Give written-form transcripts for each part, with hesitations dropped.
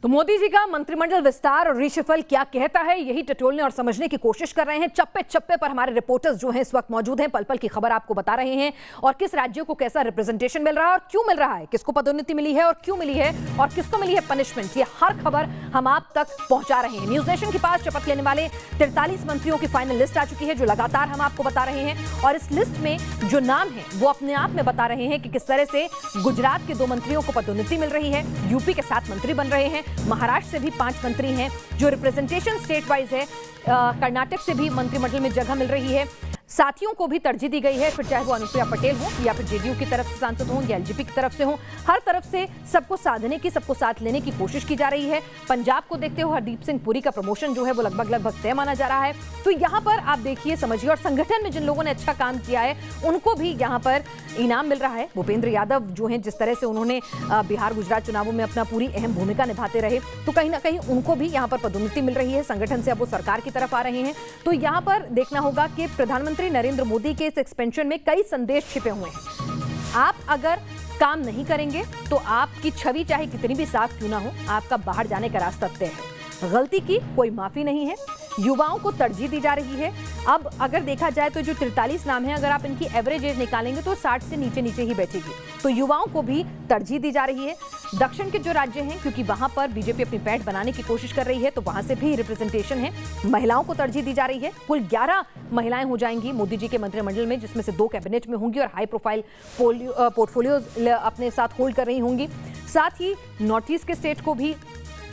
तो मोदी जी का मंत्रिमंडल विस्तार और रीशफल क्या कहता है, यही टटोलने और समझने की कोशिश कर रहे हैं। चप्पे चप्पे पर हमारे रिपोर्टर्स जो हैं इस वक्त मौजूद हैं, पल पल की खबर आपको बता रहे हैं और किस राज्यों को कैसा रिप्रेजेंटेशन मिल रहा है और क्यों मिल रहा है, किसको पदोन्नति मिली है और क्यों मिली है और किसको मिली है पनिशमेंट, ये हर खबर हम आप तक पहुंचा रहे हैं। न्यूज नेशन के पास शपथ लेने वाले 43 मंत्रियों की फाइनल लिस्ट आ चुकी है, जो लगातार हम आपको बता रहे हैं और इस लिस्ट में जो नाम है वो अपने आप में बता रहे हैं कि किस तरह से गुजरात के 2 मंत्रियों को पदोन्नति मिल रही है, यूपी के 7 मंत्री बन रहे हैं, महाराष्ट्र से भी 5 मंत्री हैं, जो रिप्रेजेंटेशन स्टेट वाइज है, कर्नाटक से भी मंत्रिमंडल में जगह मिल रही है। साथियों को भी तरजीह दी गई है, फिर चाहे वो अनुप्रिया पटेल हो या फिर जेडीयू की तरफ से सांसद हो या एलजेपी की तरफ से हो, हर तरफ से सबको साधने की, सबको साथ लेने की कोशिश की जा रही है। पंजाब को देखते हुए हरदीप सिंह पुरी का प्रमोशन जो है वो लगभग तय माना जा रहा है। तो यहाँ पर आप देखिए, समझिए, और संगठन में जिन लोगों ने अच्छा काम किया है उनको भी यहाँ पर इनाम मिल रहा है। भूपेंद्र यादव जो हैं, जिस तरह से उन्होंने बिहार गुजरात चुनावों में अपना पूरी अहम भूमिका निभाते रहे, तो कहीं ना कहीं उनको भी यहाँ पर पदोन्नति मिल रही है। संगठन से अब वो सरकार की तरफ आ रहे हैं। तो यहाँ पर देखना होगा कि प्रधानमंत्री नरेंद्र मोदी के इस एक्सपेंशन में कई संदेश छिपे हुए हैं। आप अगर काम नहीं करेंगे तो आपकी छवि चाहे कितनी भी साफ क्यों ना हो, आपका बाहर जाने का रास्ता तय है। गलती की कोई माफी नहीं है। युवाओं को तरजीह दी जा रही है। अब अगर देखा जाए तो जो 43 नाम है, अगर आप इनकी एवरेज एज निकालेंगे तो 60 से नीचे ही बैठेगी। तो युवाओं को भी तरजीह दी जा रही है। दक्षिण के जो राज्य हैं, क्योंकि वहां पर बीजेपी अपनी पैठ बनाने की कोशिश कर रही है, तो वहां से भी रिप्रेजेंटेशन है। महिलाओं को तरजीह दी जा रही है। कुल 11 महिलाएं हो जाएंगी मोदी जी के मंत्रिमंडल में, जिसमें से 2 कैबिनेट में होंगी और हाई प्रोफाइल पोर्टफोलियो अपने साथ होल्ड कर रही होंगी। साथ ही नॉर्थ ईस्ट के स्टेट को भी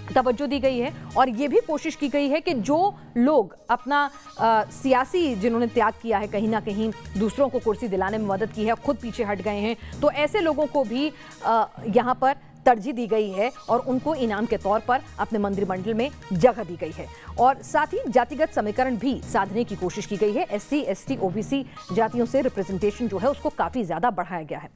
तवज्जो दी गई है और ये भी कोशिश की गई है कि जो लोग अपना सियासी जिन्होंने त्याग किया है, कहीं ना कहीं दूसरों को कुर्सी दिलाने में मदद की है, खुद पीछे हट गए हैं, तो ऐसे लोगों को भी यहाँ पर तरजीह दी गई है और उनको इनाम के तौर पर अपने मंत्रिमंडल में जगह दी गई है। और साथ ही जातिगत समीकरण भी साधने की कोशिश की गई है। SC, ST, OBC जातियों से रिप्रेजेंटेशन जो है उसको काफी ज्यादा बढ़ाया गया है।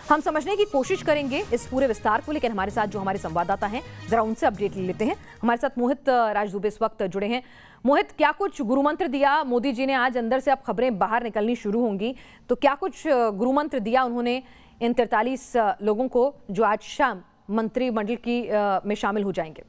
हम समझने की कोशिश करेंगे इस पूरे विस्तार को, लेकिन हमारे साथ जो हमारे संवाददाता हैं, जरा उनसे अपडेट ले लेते हैं। हमारे साथ मोहित राजदुबे इस वक्त जुड़े हैं। मोहित, क्या कुछ गुरुमंत्र दिया मोदी जी ने आज? अंदर से अब खबरें बाहर निकलनी शुरू होंगी, तो क्या कुछ गुरुमंत्र दिया उन्होंने इन 43 लोगों को जो आज शाम मंत्रिमंडल की में शामिल हो जाएंगे?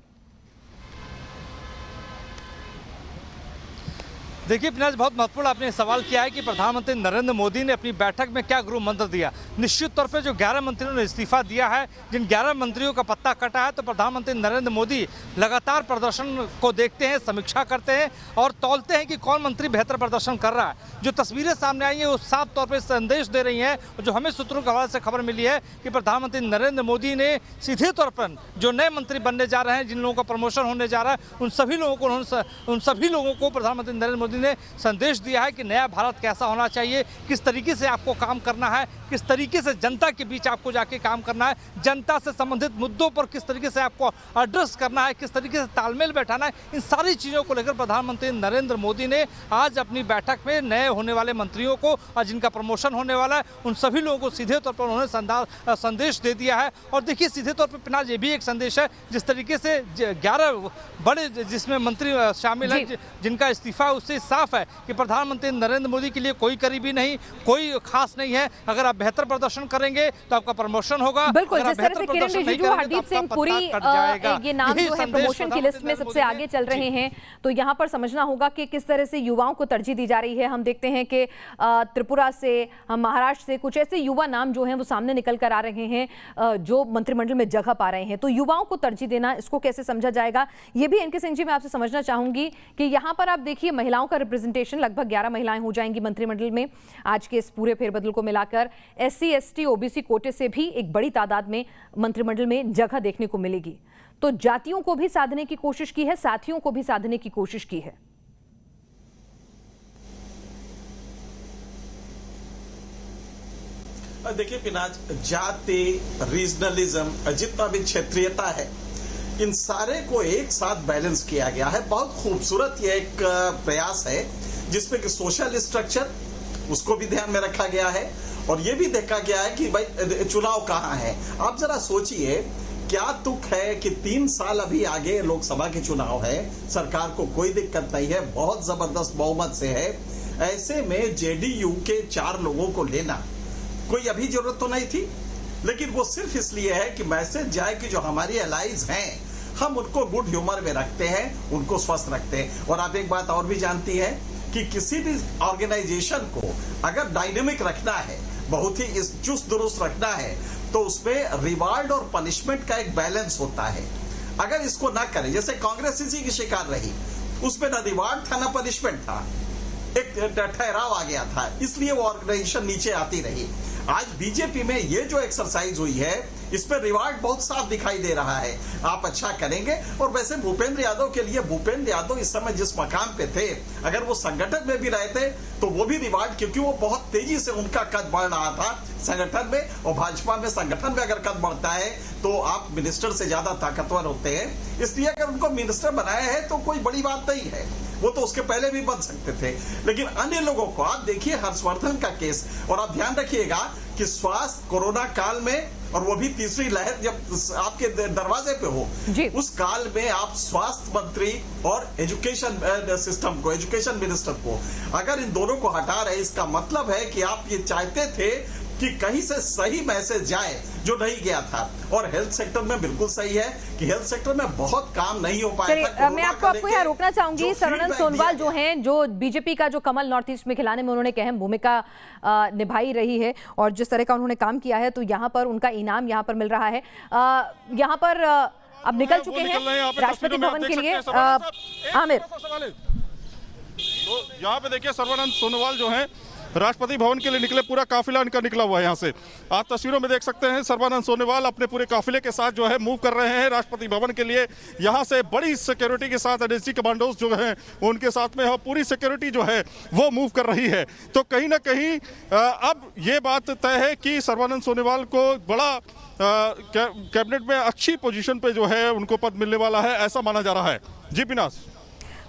देखिए पिनाज, बहुत महत्वपूर्ण आपने सवाल किया है कि प्रधानमंत्री नरेंद्र मोदी ने अपनी बैठक में क्या गुरु मंत्र दिया। निश्चित तौर पे जो 11 मंत्रियों ने इस्तीफा दिया है, जिन 11 मंत्रियों का पत्ता कटा है, तो प्रधानमंत्री नरेंद्र मोदी लगातार प्रदर्शन को देखते हैं, समीक्षा करते हैं और तौलते हैं कि कौन मंत्री बेहतर प्रदर्शन कर रहा है। जो तस्वीरें सामने आई हैं वो साफ तौर पर संदेश दे रही हैं। जो हमें सूत्रों के हवाले से खबर मिली है कि प्रधानमंत्री नरेंद्र मोदी ने सीधे तौर पर जो नए मंत्री बनने जा रहे हैं, जिन लोगों का प्रमोशन होने जा रहा है, उन सभी लोगों को प्रधानमंत्री नरेंद्र मोदी ने संदेश दिया है कि नया भारत कैसा होना चाहिए, किस तरीके से आपको काम करना है, किस तरीके से जनता के बीच आपको जाके काम करना है, जनता से संबंधित मुद्दों पर किस तरीके से आपको एड्रेस करना है, किस तरीके से तालमेल बैठाना है। इन सारी चीज़ों को लेकर प्रधानमंत्री नरेंद्र मोदी ने आज अपनी बैठक में नए होने वाले मंत्रियों को और जिनका प्रमोशन होने वाला है, उन सभी लोगों को सीधे तौर पर उन्होंने संदेश दे दिया है। और देखिए, सीधे तौर पर पिनाज, ये भी एक संदेश है, जिस तरीके से 11 बड़े जिसमें मंत्री शामिल हैं, जिनका इस्तीफा, उससे साफ है कि प्रधानमंत्री नरेंद्र मोदी के लिए कोई करीबी नहीं, कोई खास नहीं है। अगर आप बेहतर प्रदर्शन करेंगे तो आपका प्रमोशन होगा। बिल्कुल, जिस तरह से किरण रिजिजू, हरदीप सिंह पुरी ये नाम जो है प्रमोशन की लिस्ट में सबसे आगे चल रहे हैं, तो यहाँ पर समझना होगा कि किस तरह से युवाओं को तरजीह दी जा रही है। हम देखते हैं कि त्रिपुरा से, महाराष्ट्र से कुछ ऐसे युवा नाम जो हैं वो सामने निकल कर आ रहे हैं, जो मंत्रिमंडल में जगह पा रहे हैं। तो युवाओं को तरजीह देना, इसको कैसे समझा जाएगा, ये भी एनके सिंह जी मैं आपसे समझना चाहूंगी कि यहाँ पर आप देखिए महिलाओं का रिप्रेजेंटेशन, लगभग 11 महिलाएं हो जाएंगी मंत्रिमंडल में आज के इस पूरे फेरबदल को मिलाकर। SC, ST, OBC कोटे से भी एक बड़ी तादाद में मंत्रिमंडल में जगह देखने को मिलेगी। तो जातियों को भी साधने की कोशिश की है, साथियों को भी साधने की कोशिश की है। देखिए पिनाज, जाति, रीजनलिज्म, जितना भी क्षेत्रीयता है, इन सारे को एक साथ बैलेंस किया गया है। बहुत खूबसूरत ये एक प्रयास है, जिसमें कि सोशल स्ट्रक्चर, उसको भी ध्यान में रखा गया है और ये भी देखा गया है कि भाई चुनाव कहाँ है। आप जरा सोचिए, क्या तुक है कि 3 साल अभी आगे लोकसभा के चुनाव है, सरकार को कोई दिक्कत नहीं है, बहुत जबरदस्त बहुमत से है। ऐसे में जेडीयू के 4 लोगों को लेना कोई अभी जरूरत तो नहीं थी, लेकिन वो सिर्फ इसलिए है कि मैसेज जाए कि जो हमारी एलाइज हैं हम उनको गुड ह्यूमर में रखते हैं, उनको स्वस्थ रखते हैं। और आप एक बात और भी जानती हैं कि किसी भी ऑर्गेनाइजेशन को अगर डायनेमिक रखना है, बहुत ही चुस्त दुरुस्त रखना है, तो उसमें रिवार्ड और पनिशमेंट का एक बैलेंस होता है। अगर इसको ना करें, जैसे कांग्रेस इसी की शिकार रही, उसमें ना रिवार्ड था ना पनिशमेंट था, एक ठहराव आ गया था, इसलिए वो ऑर्गेनाइजेशन नीचे आती रही। आज बीजेपी में ये जो एक्सरसाइज हुई है, इसमें रिवार्ड बहुत साफ दिखाई दे रहा है, आप अच्छा करेंगे। और वैसे भूपेंद्र यादव के लिए, भूपेंद्र यादव इस समय जिस मकाम पे थे, अगर वो संगठन में भी रहते तो वो भी रिवार्ड, क्योंकि वो बहुत तेजी से उनका कद बढ़ रहा था संगठन में, और भाजपा में संगठन में अगर कद बढ़ता है तो आप मिनिस्टर से ज्यादा ताकतवर होते हैं। इसलिए अगर उनको मिनिस्टर बनाया है तो कोई बड़ी बात नहीं है, वो तो उसके पहले भी बन सकते थे। लेकिन अन्य लोगों को आप देखिए, हर्षवर्धन का केस, और आप ध्यान रखिएगा कि स्वास्थ्य कोरोना काल में, और वो भी तीसरी लहर जब आपके दरवाजे पे हो, उस काल में आप स्वास्थ्य मंत्री और एजुकेशन सिस्टम को, एजुकेशन मिनिस्टर को, अगर इन दोनों को हटा रहे, इसका मतलब है कि आप ये चाहते थे कि कहीं से सही मैसेज जाए जो नहीं गया था। और हेल्थ सेक्टर में बिल्कुल सही है कि हेल्थ सेक्टर में बहुत काम नहीं हो पाया था। मैं आपको यहाँ रोकना चाहूंगी। सर्बानंद सोनोवाल जो हैं, जो बीजेपी का जो कमल नॉर्थ ईस्ट में खिलाने में उन्होंने एक अहम भूमिका निभाई रही है, और जिस तरह का उन्होंने काम किया है, तो यहाँ पर उनका इनाम यहाँ पर मिल रहा है। यहाँ पर अब निकल चुके हैं राष्ट्रपति भवन के लिए। आमिर, तो यहाँ पे देखिए सर्बानंद सोनोवाल जो हैं राष्ट्रपति भवन के लिए निकले, पूरा काफिला इनका निकला हुआ है। यहाँ से आप तस्वीरों में देख सकते हैं सर्बानंद सोनोवाल अपने पूरे काफिले के साथ जो है मूव कर रहे हैं राष्ट्रपति भवन के लिए। यहाँ से बड़ी सिक्योरिटी के साथ एनएसजी कमांडोज जो हैं उनके साथ में पूरी सिक्योरिटी जो है वो मूव कर रही है। तो कहीं ना कहीं अब ये बात तय है कि सर्बानंद सोनोवाल को बड़ा कैबिनेट में अच्छी पोजीशन पे जो है उनको पद मिलने वाला है, ऐसा माना जा रहा है। जी पिनास,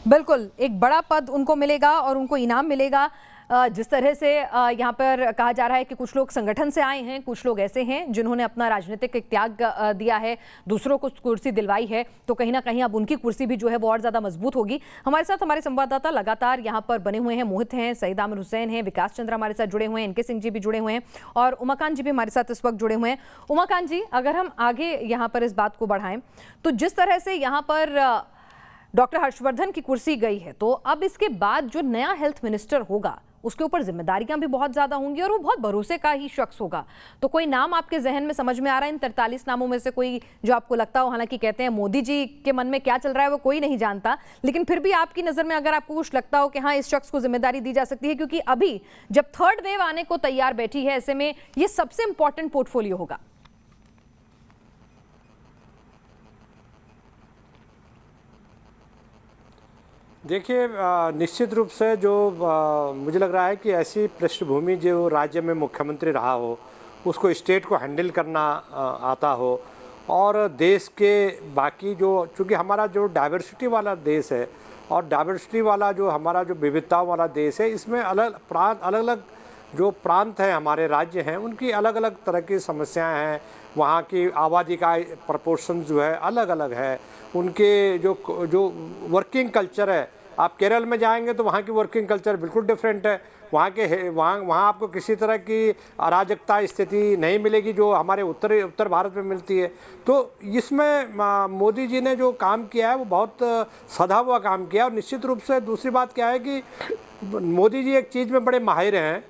बिल्कुल एक बड़ा पद उनको मिलेगा और उनको इनाम मिलेगा। जिस तरह से यहाँ पर कहा जा रहा है कि कुछ लोग संगठन से आए हैं, कुछ लोग ऐसे हैं जिन्होंने अपना राजनीतिक त्याग दिया है, दूसरों को कुर्सी दिलवाई है, तो कहीं ना कहीं अब उनकी कुर्सी भी जो है वो और ज़्यादा मजबूत होगी। हमारे साथ हमारे संवाददाता लगातार यहाँ पर बने हुए हैं, मोहित हैं, सईद आमिर हुसैन हैं, विकास चंद्र हमारे साथ जुड़े हुए हैं, इनके सिंह जी भी जुड़े हुए हैं, और उमाकांत जी भी हमारे साथ इस वक्त जुड़े हुए हैं। उमाकांत जी, अगर हम आगे यहाँ पर इस बात को बढ़ाएं, तो जिस तरह से यहाँ पर डॉक्टर हर्षवर्धन की कुर्सी गई है, तो अब इसके बाद जो नया हेल्थ मिनिस्टर होगा उसके ऊपर जिम्मेदारियां भी बहुत ज्यादा होंगी, और वो बहुत भरोसे का ही शख्स होगा। तो कोई नाम आपके जहन में समझ में आ रहा है इन 43 नामों में से कोई जो आपको लगता हो? हालांकि कहते हैं मोदी जी के मन में क्या चल रहा है वो कोई नहीं जानता, लेकिन फिर भी आपकी नजर में अगर आपको कुछ लगता हो कि हाँ इस शख्स को जिम्मेदारी दी जा सकती है, क्योंकि अभी जब थर्ड वेव आने को तैयार बैठी है, ऐसे में ये सबसे इंपॉर्टेंट पोर्टफोलियो होगा। देखिए, निश्चित रूप से जो मुझे लग रहा है कि ऐसी पृष्ठभूमि जो राज्य में मुख्यमंत्री रहा हो, उसको स्टेट को हैंडल करना आता हो, और देश के बाकी जो, चूँकि हमारा जो डाइवर्सिटी वाला देश है और डाइवर्सिटी वाला जो हमारा जो विविधताओं वाला देश है, इसमें अलग अलग जो प्रांत हैं, हमारे राज्य हैं, उनकी अलग अलग तरह की समस्याएं हैं। वहाँ की आबादी का प्रपोर्शन जो है अलग अलग है, उनके जो वर्किंग कल्चर है, आप केरल में जाएंगे तो वहाँ की वर्किंग कल्चर बिल्कुल डिफरेंट है। वहाँ आपको किसी तरह की अराजकता स्थिति नहीं मिलेगी जो हमारे उत्तर भारत में मिलती है। तो इसमें मोदी जी ने जो काम किया है वो बहुत सधा हुआ काम किया। और निश्चित रूप से दूसरी बात क्या है कि मोदी जी एक चीज़ में बड़े माहिर हैं,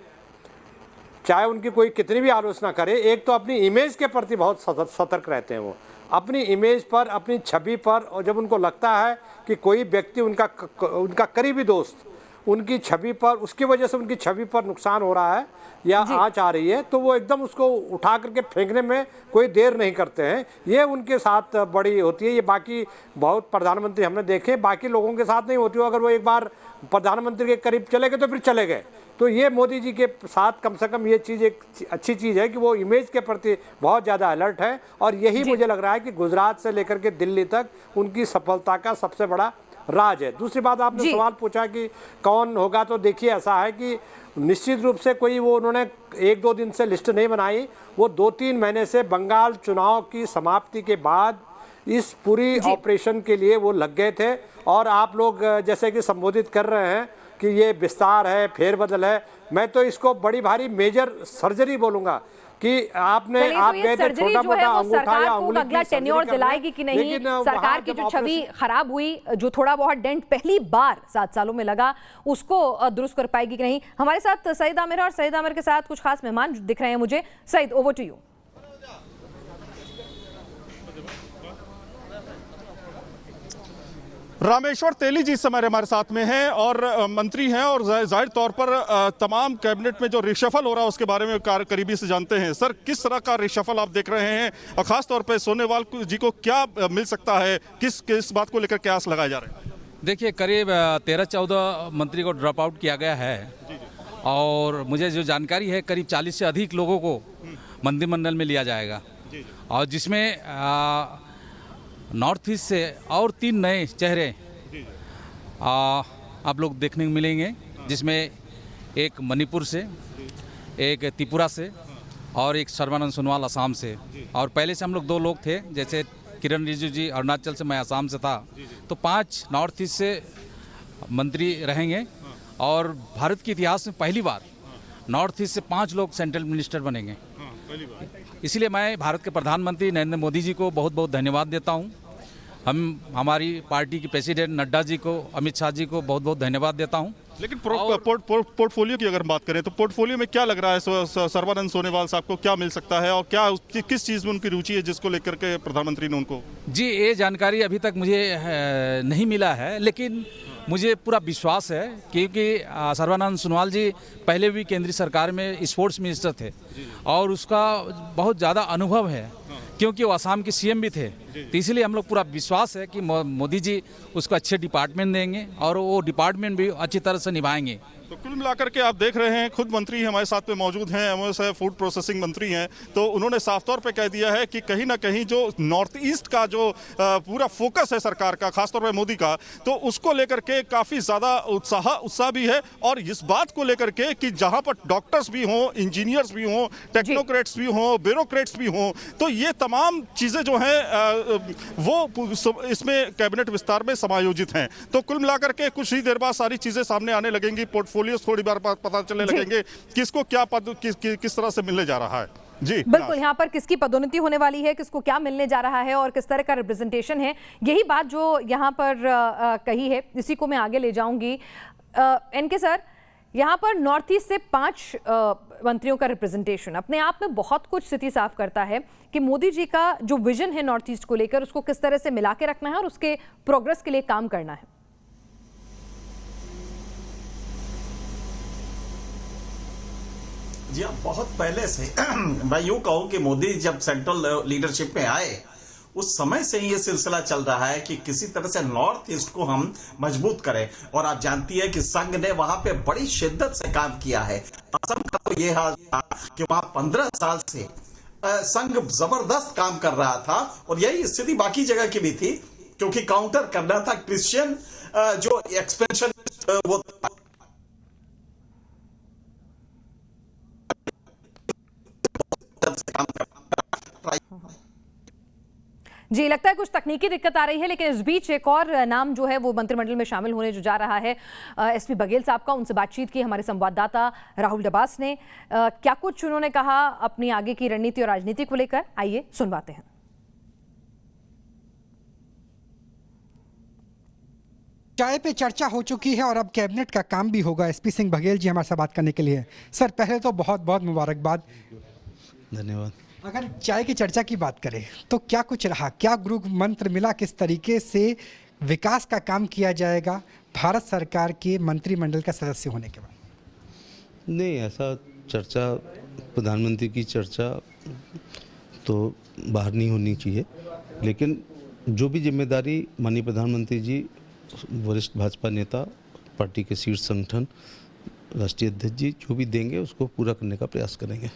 चाहे उनकी कोई कितनी भी आलोचना करे, एक तो अपनी इमेज के प्रति बहुत सतर्क रहते हैं। वो अपनी इमेज पर, अपनी छवि पर, और जब उनको लगता है कि कोई व्यक्ति उनका करीबी दोस्त उनकी छवि पर, उसकी वजह से उनकी छवि पर नुकसान हो रहा है या आंच आ रही है, तो वो एकदम उसको उठा करके फेंकने में कोई देर नहीं करते हैं। ये उनके साथ बड़ी होती है। ये बाकी बहुत प्रधानमंत्री हमने देखे, बाकी लोगों के साथ नहीं होती हो। अगर वो एक बार प्रधानमंत्री के करीब चले गए तो फिर चले गए। तो ये मोदी जी के साथ कम से कम ये चीज़ एक अच्छी चीज़ है कि वो इमेज के प्रति बहुत ज़्यादा अलर्ट है, और यही मुझे लग रहा है कि गुजरात से लेकर के दिल्ली तक उनकी सफलता का सबसे बड़ा राज है। दूसरी बात, आपने सवाल पूछा कि कौन होगा, तो देखिए ऐसा है कि निश्चित रूप से कोई वो उन्होंने 1-2 दिन से लिस्ट नहीं बनाई, वो 2-3 महीने से बंगाल चुनाव की समाप्ति के बाद इस पूरी ऑपरेशन के लिए वो लग गए थे। और आप लोग जैसे कि संबोधित कर रहे हैं कि ये विस्तार है, फेरबदल है, मैं तो इसको बड़ी भारी मेजर सर्जरी बोलूँगा। कि आपने चलिए, आप तो ये गए थे सर्जरी छोटा जो है मोटा वो अंगूठा सरकार या को उंगली अगला की सर्जरी टेन्योर करना, दिलाएगी कि नहीं? लेकिन सरकार की वहाँ जो जब छवि ऑपरेशन- खराब हुई, जो थोड़ा बहुत डेंट पहली बार 7 सालों में लगा, उसको दुरुस्त कर पाएगी कि नहीं? हमारे साथ सईद आमिर है और सईद आमिर के साथ कुछ खास मेहमान दिख रहे हैं मुझे। Saeed, over to you. Rameshwar Teli ji इस समय हमारे साथ में हैं और मंत्री हैं और जाहिर तौर पर तमाम कैबिनेट में जो रिशफल हो रहा है उसके बारे में करीबी से जानते हैं। सर, किस तरह का रिशफल आप देख रहे हैं और खास तौर पर सोनेवाल जी को क्या मिल सकता है, किस बात को लेकर क्या आस लगाए जा रहे हैं? देखिए, करीब 13-14 मंत्री को ड्रॉप आउट किया गया है और मुझे जो जानकारी है करीब 40 से अधिक लोगों को मंत्रिमंडल में लिया जाएगा और जिसमें नॉर्थ ईस्ट से और 3 नए चेहरे आप लोग देखने को मिलेंगे, जिसमें एक मणिपुर से, एक त्रिपुरा से और एक सर्बानंद सोनोवाल असम से। और पहले से हम लोग 2 लोग थे, जैसे किरण रिजिजू जी अरुणाचल से, मैं असम से था, तो 5 नॉर्थ ईस्ट से मंत्री रहेंगे और भारत के इतिहास में पहली बार नॉर्थ ईस्ट से 5 लोग सेंट्रल मिनिस्टर बनेंगे। इसलिए मैं भारत के प्रधानमंत्री नरेंद्र मोदी जी को बहुत बहुत धन्यवाद देता हूं। हमारी पार्टी के प्रेसिडेंट नड्डा जी को, अमित शाह जी को बहुत बहुत धन्यवाद देता हूं। लेकिन पोर्टफोलियो की अगर बात करें तो पोर्टफोलियो में क्या लग रहा है सर्बानंद सोनोवाल साहब को क्या मिल सकता है और क्या किस चीज़ में उनकी रुचि है जिसको लेकर के प्रधानमंत्री ने उनको? जी, ये जानकारी अभी तक मुझे नहीं मिला है, लेकिन मुझे पूरा विश्वास है क्योंकि सर्बानंद सोनोवाल जी पहले भी केंद्रीय सरकार में स्पोर्ट्स मिनिस्टर थे और उसका बहुत ज़्यादा अनुभव है क्योंकि वो असम के सीएम भी थे। तो इसलिए हम लोग पूरा विश्वास है कि मोदी जी उसको अच्छे डिपार्टमेंट देंगे और वो डिपार्टमेंट भी अच्छी तरह से निभाएंगे। तो कुल मिलाकर के आप देख रहे हैं, खुद मंत्री हमारे साथ में मौजूद हैं, हमारे फूड प्रोसेसिंग मंत्री हैं, तो उन्होंने साफ तौर पे कह दिया है कि कहीं ना कहीं जो नॉर्थ ईस्ट का जो पूरा फोकस है सरकार का, खासतौर पे मोदी का, तो उसको लेकर के काफ़ी ज़्यादा उत्साह भी है और इस बात को लेकर के कि जहाँ पर डॉक्टर्स भी हों, इंजीनियर्स भी हों, टेक्नोक्रेट्स भी हों, ब्यूरोक्रेट्स भी हों, तो ये तमाम चीज़ें जो हैं वो इसमें कैबिनेट विस्तार में समायोजित हैं। तो कुल मिलाकर के कुछ ही देर बाद सारी चीज़ें सामने आने लगेंगी, पोर्टफोलियो थोड़ी बार पता चलने लगेंगे, किसको क्या पद किस तरह से मिलने जा रहा है। जी बिल्कुल, यहाँ पर किसकी पदोन्नति होने वाली है, किसको क्या मिलने जा रहा है और किस तरह का रिप्रेजेंटेशन है, यही बात जो यहाँ पर कही है, इसी को मैं आगे ले जाऊंगी। एनके सर, यहाँ पर नॉर्थ ईस्ट से 5 मंत्रियों का रिप्रेजेंटेशन अपने आप में बहुत कुछ स्थिति साफ करता है कि मोदी जी का जो विजन है नॉर्थ ईस्ट को लेकर, उसको किस तरह से मिला के रखना है और उसके प्रोग्रेस के लिए काम करना है। जी हाँ, बहुत पहले से मैं यूं कहूं कि मोदी जब सेंट्रल लीडरशिप में आए उस समय से ही ये सिलसिला चल रहा है कि किसी तरह से नॉर्थ ईस्ट को हम मजबूत करें। और आप जानती है कि संघ ने वहां पे बड़ी शिद्दत से काम किया है। असम का तो ये हाल था कि वहां 15 साल से संघ जबरदस्त काम कर रहा था और यही स्थिति बाकी जगह की भी थी, क्योंकि काउंटर करना था क्रिश्चियन जो एक्सपेंशन वो जी, लगता है कुछ तकनीकी दिक्कत आ रही है, लेकिन इस बीच एक और नाम जो है वो मंत्रिमंडल में शामिल होने जो जा रहा है एसपी बघेल साहब का। उनसे बातचीत की हमारे संवाददाता राहुल डबास ने। क्या कुछ उन्होंने कहा अपनी आगे की रणनीति और राजनीति को लेकर, आइए सुनवाते हैं। चाय पे चर्चा हो चुकी है और अब कैबिनेट का काम भी होगा। एसपी सिंह बघेल जी हमारे साथ बात करने के लिए। सर, पहले तो बहुत बहुत मुबारकबाद, धन्यवाद। अगर चाय की चर्चा की बात करें तो क्या कुछ रहा, क्या गुरु मंत्र मिला, किस तरीके से विकास का काम किया जाएगा भारत सरकार के मंत्रिमंडल का सदस्य होने के बाद? नहीं, ऐसा चर्चा, प्रधानमंत्री की चर्चा तो बाहर नहीं होनी चाहिए, लेकिन जो भी जिम्मेदारी माननीय प्रधानमंत्री जी, वरिष्ठ भाजपा नेता, पार्टी के शीर्ष संगठन, राष्ट्रीय अध्यक्ष जी जो भी देंगे उसको पूरा करने का प्रयास करेंगे।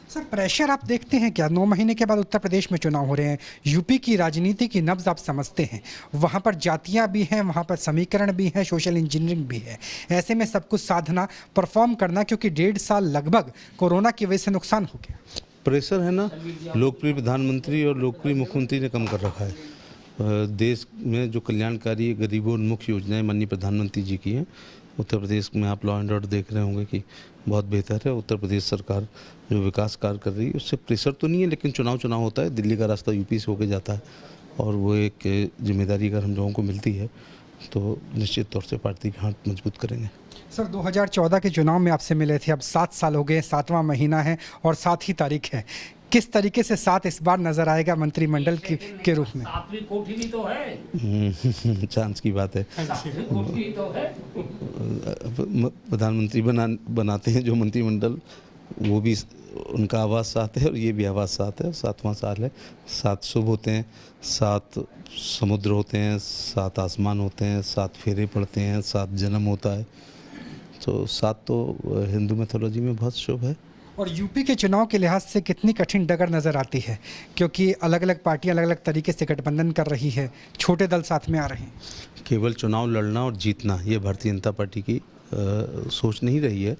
सर, प्रेशर आप देखते हैं क्या? 9 महीने के बाद उत्तर प्रदेश में चुनाव हो रहे हैं, यूपी की राजनीति की नब्ज आप समझते हैं, वहाँ पर जातियाँ भी हैं, वहाँ पर समीकरण भी है, सोशल इंजीनियरिंग भी है, ऐसे में सब कुछ साधना, परफॉर्म करना, क्योंकि 1.5 साल लगभग कोरोना की वजह से नुकसान हो गया। प्रेशर है ना, लोकप्रिय प्रधानमंत्री और लोकप्रिय मुख्यमंत्री ने कम कर रखा है। देश में जो कल्याणकारी गरीबों उन्मुख योजनाएं माननीय प्रधानमंत्री जी की हैं, उत्तर प्रदेश में आप लॉ एंड ऑर्डर देख रहे होंगे कि बहुत बेहतर है। उत्तर प्रदेश सरकार जो विकास कार्य कर रही है उससे प्रेशर तो नहीं है, लेकिन चुनाव होता है, दिल्ली का रास्ता यूपी से होके जाता है और वो एक जिम्मेदारी अगर हम लोगों को मिलती है तो निश्चित तौर से पार्टी के हाथ मजबूत करेंगे। सर 2014 के चुनाव में आपसे मिले थे, अब 7 साल हो गए, 7वां महीना है और 7 ही तारीख है। किस तरीके से 7 इस बार नजर आएगा मंत्रिमंडल के रूप में? चांस की बात है। प्रधानमंत्री बनाते हैं जो मंत्रिमंडल, वो भी उनका आवाज़ 7 है और ये भी आवाज़ 7 है। 7वां साल है। 7 शुभ होते हैं, 7 समुद्र होते हैं, 7 आसमान होते हैं, 7 फेरे पड़ते हैं, 7 जन्म होता है। तो 7 तो हिंदू मैथोलॉजी में बहुत शुभ है। और यूपी के चुनाव के लिहाज से कितनी कठिन डगर नज़र आती है, क्योंकि अलग अलग पार्टियां अलग अलग तरीके से गठबंधन कर रही है, छोटे दल साथ में आ रहे हैं। केवल चुनाव लड़ना और जीतना ये भारतीय जनता पार्टी की सोच नहीं रही है।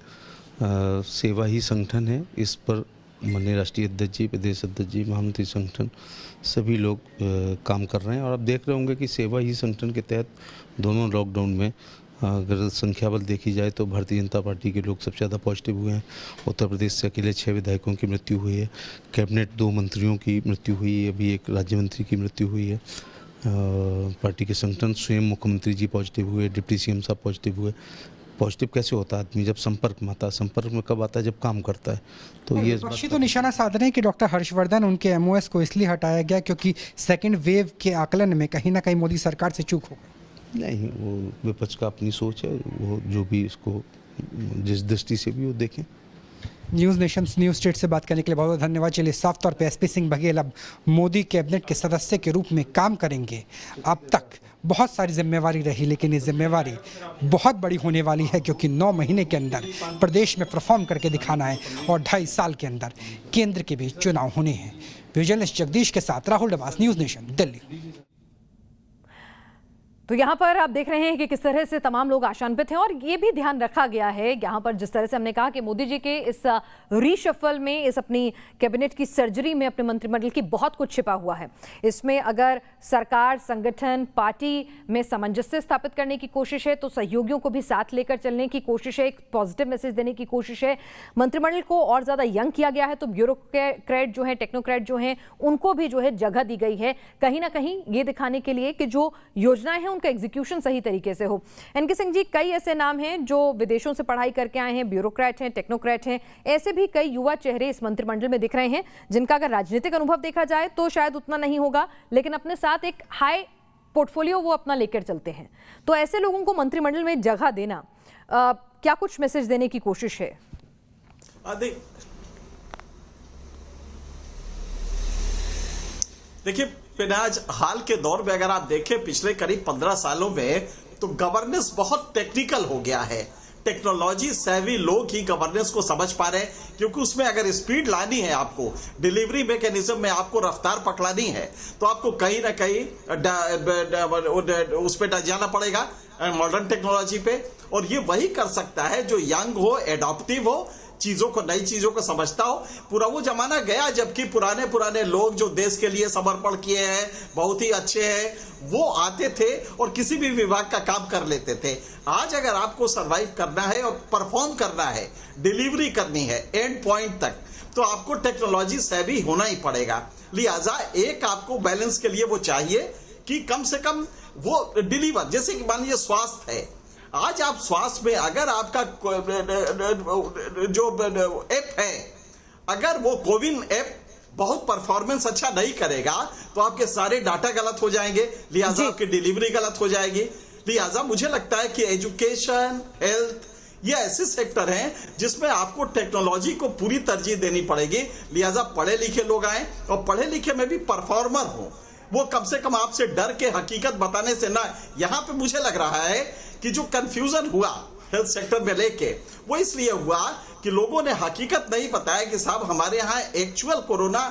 सेवा ही संगठन है। इस पर माननीय राष्ट्रीय अध्यक्ष जी, प्रदेश अध्यक्ष जी, महामंत्री संगठन सभी लोग काम कर रहे हैं। और आप देख रहे होंगे कि सेवा ही संगठन के तहत दोनों लॉकडाउन में अगर संख्या बल देखी जाए तो भारतीय जनता पार्टी के लोग सबसे ज़्यादा पॉजिटिव हुए हैं। उत्तर प्रदेश से अकेले 6 विधायकों की मृत्यु हुई है, कैबिनेट 2 मंत्रियों की मृत्यु हुई है, अभी एक राज्य मंत्री की मृत्यु हुई है। पार्टी के संगठन स्वयं मुख्यमंत्री जी पॉजिटिव हुए, डिप्टी सीएम साहब पॉजिटिव हुए। पॉजिटिव कैसे होता है आदमी? जब संपर्क में आता है। संपर्क में कब आता है? जब काम करता है। तो ये विपक्षी तो निशाना साध रहे हैं कि डॉक्टर हर्षवर्धन, उनके एमओएस को इसलिए हटाया गया क्योंकि सेकेंड वेव के आकलन में कहीं ना कहीं मोदी सरकार से चूक हो गई। नहीं, वो विपक्ष का अपनी सोच है, वो जो भी इसको जिस दृष्टि से भी वो देखें। न्यूज़ नेशन न्यूज़ स्टेट से बात करने के लिए बहुत बहुत धन्यवाद। चलिए, साफ तौर पे एसपी सिंह बघेल अब मोदी कैबिनेट के सदस्य के रूप में काम करेंगे। अब तक बहुत सारी जिम्मेवारी रही, लेकिन ये जिम्मेवारी बहुत बड़ी होने वाली है, क्योंकि 9 महीने के अंदर प्रदेश में परफॉर्म करके दिखाना है और 2.5 साल के अंदर केंद्र के भी चुनाव होने हैं। विजुअलिस्ट जगदीश के साथ राहुल डबास, न्यूज़ नेशन, दिल्ली। तो यहाँ पर आप देख रहे हैं कि किस तरह से तमाम लोग आशान्वित हैं और ये भी ध्यान रखा गया है यहाँ पर, जिस तरह से हमने कहा कि मोदी जी के इस रीशफल में, इस अपनी कैबिनेट की सर्जरी में अपने मंत्रिमंडल की बहुत कुछ छिपा हुआ है। इसमें अगर सरकार, संगठन, पार्टी में सामंजस्य स्थापित करने की कोशिश है, तो सहयोगियों को भी साथ लेकर चलने की कोशिश है, एक पॉजिटिव मैसेज देने की कोशिश है। मंत्रिमंडल को और ज़्यादा यंग किया गया है, तो ब्यूरोक्रेट जो है, टेक्नोक्रेट जो हैं, उनको भी जो है जगह दी गई है, कहीं ना कहीं ये दिखाने के लिए कि जो योजनाएं हैं उनका एग्जीक्यूशन सही तरीके से हो। एनके सिंह जी, कई ऐसे नाम हैं जो विदेशों से पढ़ाई करके आए हैं, ब्यूरोक्रेट हैं, टेक्नोक्रेट हैं, ऐसे भी कई युवा चेहरे इस मंत्रिमंडल में दिख रहे हैं जिनका अगर राजनीतिक अनुभव देखा जाए तो शायद उतना नहीं होगा, लेकिन अपने साथ एक हाई पोर्टफोलियो वो अपना लेकर चलते हैं। तो ऐसे लोगों को मंत्रिमंडल में जगह देना, क्या कुछ मैसेज देने की कोशिश है? देखिए पिनाज, हाल के दौर में अगर आप देखें पिछले करीब 15 सालों में, तो गवर्नेंस बहुत टेक्निकल हो गया है। टेक्नोलॉजी सेवी लोग ही गवर्नेंस को समझ पा रहे हैं, क्योंकि उसमें अगर स्पीड लानी है, आपको डिलीवरी मैकेनिज्म में आपको रफ्तार पकड़ानी है, तो आपको कहीं ना कहीं उस पर जाना पड़ेगा, मॉडर्न टेक्नोलॉजी पे। और ये वही कर सकता है जो यंग हो, एडॉप्टिव हो, चीजों को, नई चीजों को समझता हो। पूरा वो जमाना गया जबकि पुराने लोग जो देश के लिए समर्पण किए हैं, बहुत ही अच्छे हैं, वो आते थे और किसी भी विभाग का काम कर लेते थे। आज अगर आपको सरवाइव करना है और परफॉर्म करना है, डिलीवरी करनी है एंड पॉइंट तक, तो आपको टेक्नोलॉजी सेवी होना ही पड़ेगा। लिहाजा एक आपको बैलेंस के लिए वो चाहिए कि कम से कम वो डिलीवर, जैसे कि मान लीजिए स्वास्थ्य है, आज आप स्वास्थ्य में अगर आपका जो ऐप है, अगर वो कोविन ऐप बहुत परफॉर्मेंस अच्छा नहीं करेगा तो आपके सारे डाटा गलत हो जाएंगे, लिहाजा आपकी डिलीवरी गलत हो जाएगी। लिहाजा मुझे लगता है कि एजुकेशन, हेल्थ, ये ऐसे सेक्टर हैं जिसमें आपको टेक्नोलॉजी को पूरी तरजीह देनी पड़ेगी। लिहाजा पढ़े लिखे लोग आए और पढ़े लिखे में भी परफॉर्मर हो, वो कम से कम आपसे डर के हकीकत बताने से ना। यहां पे मुझे लग रहा है कि जो कंफ्यूजन हुआ हेल्थ सेक्टर में लेके, वो इसलिए हुआ कि लोगों ने हकीकत नहीं बताया कि साहब हमारे यहाँ एक्चुअल कोरोना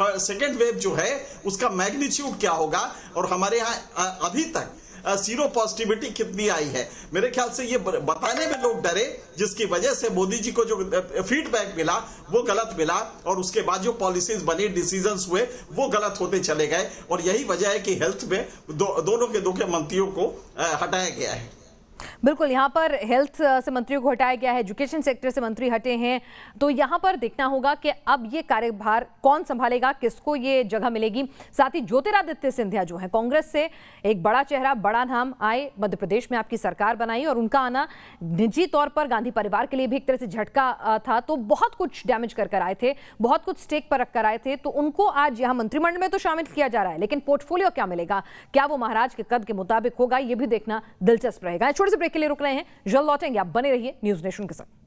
सेकेंड वेव जो है उसका मैग्नीट्यूड क्या होगा और हमारे यहाँ अभी तक सीरो पॉजिटिविटी कितनी आई है। मेरे ख्याल से ये बताने में लोग डरे, जिसकी वजह से मोदी जी को जो फीडबैक मिला वो गलत मिला और उसके बाद जो पॉलिसीज बनी, डिसीजंस हुए, वो गलत होते चले गए। और यही वजह है कि हेल्थ में दोनों के मंत्रियों को हटाया गया है। बिल्कुल, यहाँ पर हेल्थ से मंत्रियों को हटाया गया है, एजुकेशन सेक्टर से मंत्री हटे हैं, तो यहाँ पर देखना होगा कि अब ये कार्यभार कौन संभालेगा, किसको ये जगह मिलेगी। साथ ही ज्योतिरादित्य सिंधिया जो है कांग्रेस से एक बड़ा चेहरा, बड़ा नाम, आए मध्य प्रदेश में आपकी सरकार बनाई और उनका आना निजी तौर पर गांधी परिवार के लिए भी एक तरह से झटका था। तो बहुत कुछ डैमेज कर आए थे, बहुत कुछ स्टेक पर रख कर आए थे, तो उनको आज यहाँ मंत्रिमंडल में तो शामिल किया जा रहा है, लेकिन पोर्टफोलियो क्या मिलेगा, क्या वो महाराज के कद के मुताबिक होगा, ये भी देखना दिलचस्प रहेगा। छोटे से ब्रेक के लिए रुक रहे हैं, जल्द लौटेंगे, आप बने रहिए न्यूज़ नेशन के साथ।